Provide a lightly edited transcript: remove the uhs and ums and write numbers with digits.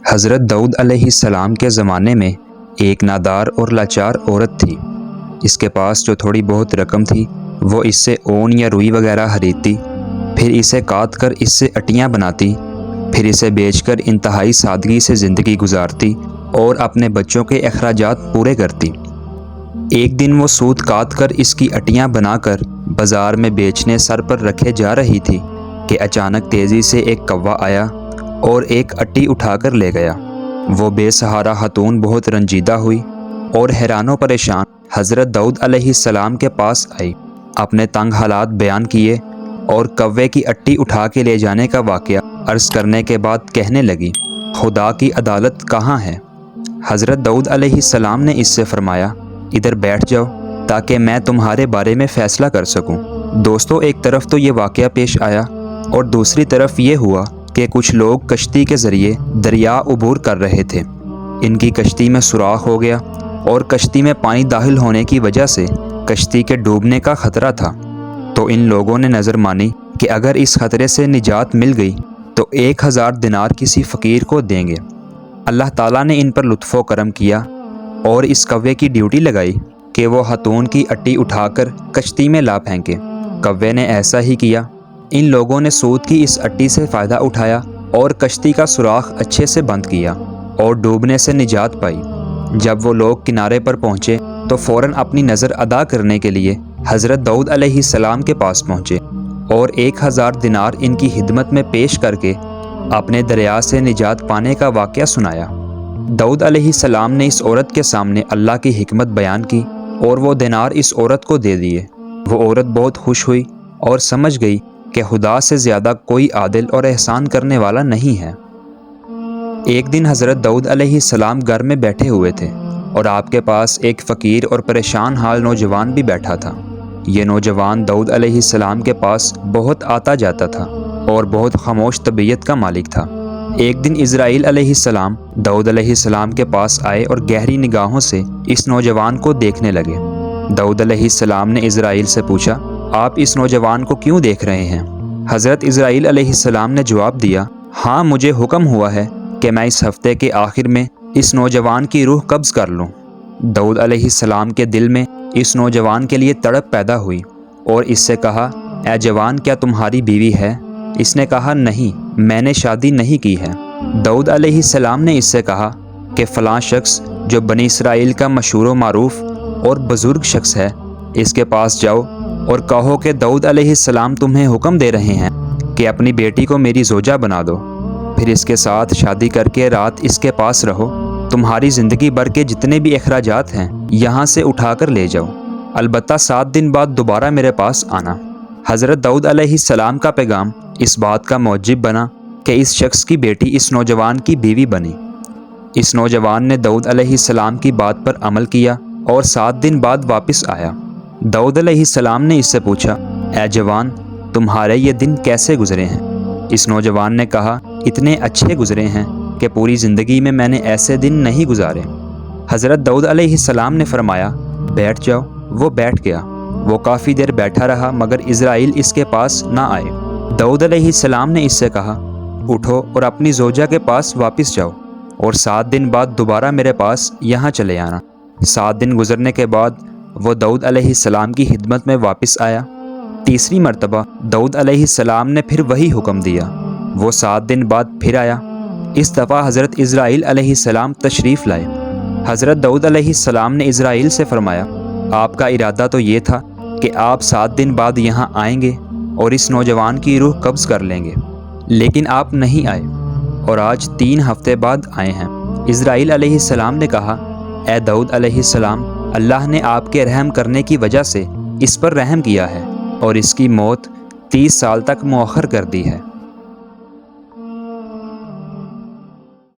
حضرت داؤد علیہ السلام کے زمانے میں ایک نادار اور لاچار عورت تھی۔ اس کے پاس جو تھوڑی بہت رقم تھی وہ اس سے اون یا روئی وغیرہ خریدتی، پھر اسے کاٹ کر اس سے اٹیاں بناتی، پھر اسے بیچ کر انتہائی سادگی سے زندگی گزارتی اور اپنے بچوں کے اخراجات پورے کرتی۔ ایک دن وہ سوت کاٹ کر اس کی اٹیاں بنا کر بازار میں بیچنے سر پر رکھے جا رہی تھی کہ اچانک تیزی سے ایک کوا آیا اور ایک اٹی اٹھا کر لے گیا۔ وہ بے سہارا خاتون بہت رنجیدہ ہوئی اور حیران و پریشان حضرت داؤد علیہ السلام کے پاس آئی، اپنے تنگ حالات بیان کیے اور کوے کی اٹی اٹھا کے لے جانے کا واقعہ عرض کرنے کے بعد کہنے لگی، خدا کی عدالت کہاں ہے؟ حضرت داؤد علیہ السلام نے اس سے فرمایا، ادھر بیٹھ جاؤ تاکہ میں تمہارے بارے میں فیصلہ کر سکوں۔ دوستو، ایک طرف تو یہ واقعہ پیش آیا اور دوسری طرف یہ ہوا کہ کچھ لوگ کشتی کے ذریعے دریا عبور کر رہے تھے۔ ان کی کشتی میں سوراخ ہو گیا اور کشتی میں پانی داخل ہونے کی وجہ سے کشتی کے ڈوبنے کا خطرہ تھا۔ تو ان لوگوں نے نظر مانی کہ اگر اس خطرے سے نجات مل گئی تو 1000 دینار کسی فقیر کو دیں گے۔ اللہ تعالیٰ نے ان پر لطف و کرم کیا اور اس کوے کی ڈیوٹی لگائی کہ وہ خاتون کی اٹی اٹھا کر کشتی میں لا پھینکے۔ کوے نے ایسا ہی کیا۔ ان لوگوں نے سود کی اس اٹی سے فائدہ اٹھایا اور کشتی کا سوراخ اچھے سے بند کیا اور ڈوبنے سے نجات پائی۔ جب وہ لوگ کنارے پر پہنچے تو فوراً اپنی نظر ادا کرنے کے لیے حضرت داؤد علیہ السلام کے پاس پہنچے اور 1000 دینار ان کی خدمت میں پیش کر کے اپنے دریا سے نجات پانے کا واقعہ سنایا۔ داؤد علیہ السلام نے اس عورت کے سامنے اللہ کی حکمت بیان کی اور وہ دینار اس عورت کو دے دیے۔ وہ عورت بہت خوش ہوئی اور سمجھ گئی کہ خدا سے زیادہ کوئی عادل اور احسان کرنے والا نہیں ہے۔ ایک دن حضرت داؤد علیہ السلام گھر میں بیٹھے ہوئے تھے اور آپ کے پاس ایک فقیر اور پریشان حال نوجوان بھی بیٹھا تھا۔ یہ نوجوان داؤد علیہ السلام کے پاس بہت آتا جاتا تھا اور بہت خاموش طبیعت کا مالک تھا۔ ایک دن اسرائیل علیہ السلام داؤد علیہ السلام کے پاس آئے اور گہری نگاہوں سے اس نوجوان کو دیکھنے لگے۔ داؤد علیہ السلام نے اسرائیل سے پوچھا، آپ اس نوجوان کو کیوں دیکھ رہے ہیں؟ حضرت اسرائیل علیہ السلام نے جواب دیا، ہاں، مجھے حکم ہوا ہے کہ میں اس ہفتے کے آخر میں اس نوجوان کی روح قبض کر لوں۔ داؤد علیہ السلام کے دل میں اس نوجوان کے لیے تڑپ پیدا ہوئی اور اس سے کہا، اے جوان، کیا تمہاری بیوی ہے؟ اس نے کہا، نہیں، میں نے شادی نہیں کی ہے۔ داؤد علیہ السلام نے اس سے کہا کہ فلاں شخص جو بنی اسرائیل کا مشہور و معروف اور بزرگ شخص ہے، اس کے پاس جاؤ اور کہو کہ داؤد علیہ السلام تمہیں حکم دے رہے ہیں کہ اپنی بیٹی کو میری زوجہ بنا دو، پھر اس کے ساتھ شادی کر کے رات اس کے پاس رہو، تمہاری زندگی بھر کے جتنے بھی اخراجات ہیں یہاں سے اٹھا کر لے جاؤ، البتہ 7 دن بعد دوبارہ میرے پاس آنا۔ حضرت داؤد علیہ السلام کا پیغام اس بات کا موجب بنا کہ اس شخص کی بیٹی اس نوجوان کی بیوی بنی۔ اس نوجوان نے داؤد علیہ السلام کی بات پر عمل کیا اور 7 دن بعد واپس آیا۔ داؤد علیہ السلام نے اس سے پوچھا، اے جوان، تمہارے یہ دن کیسے گزرے ہیں؟ اس نوجوان نے کہا، اتنے اچھے گزرے ہیں کہ پوری زندگی میں میں نے ایسے دن نہیں گزارے۔ حضرت داؤد علیہ السلام نے فرمایا، بیٹھ جاؤ۔ وہ بیٹھ گیا۔ وہ کافی دیر بیٹھا رہا مگر اسرائیل اس کے پاس نہ آئے۔ داؤد علیہ السلام نے اس سے کہا، اٹھو اور اپنی زوجہ کے پاس واپس جاؤ اور 7 دن بعد دوبارہ میرے پاس یہاں چلے آنا۔ 7 دن گزرنے کے بعد وہ داؤد علیہ السلام کی خدمت میں واپس آیا۔ تیسری مرتبہ داؤد علیہ السلام نے پھر وہی حکم دیا۔ وہ 7 دن بعد پھر آیا۔ اس دفعہ حضرت اسرائیل علیہ السلام تشریف لائے۔ حضرت داؤد علیہ السلام نے اسرائیل سے فرمایا، آپ کا ارادہ تو یہ تھا کہ آپ 7 دن بعد یہاں آئیں گے اور اس نوجوان کی روح قبض کر لیں گے، لیکن آپ نہیں آئے اور آج 3 ہفتے بعد آئے ہیں۔ اسرائیل علیہ السلام نے کہا، اے داؤد علیہ السلام، اللہ نے آپ کے رحم کرنے کی وجہ سے اس پر رحم کیا ہے اور اس کی موت 30 سال تک مؤخر کر دی ہے۔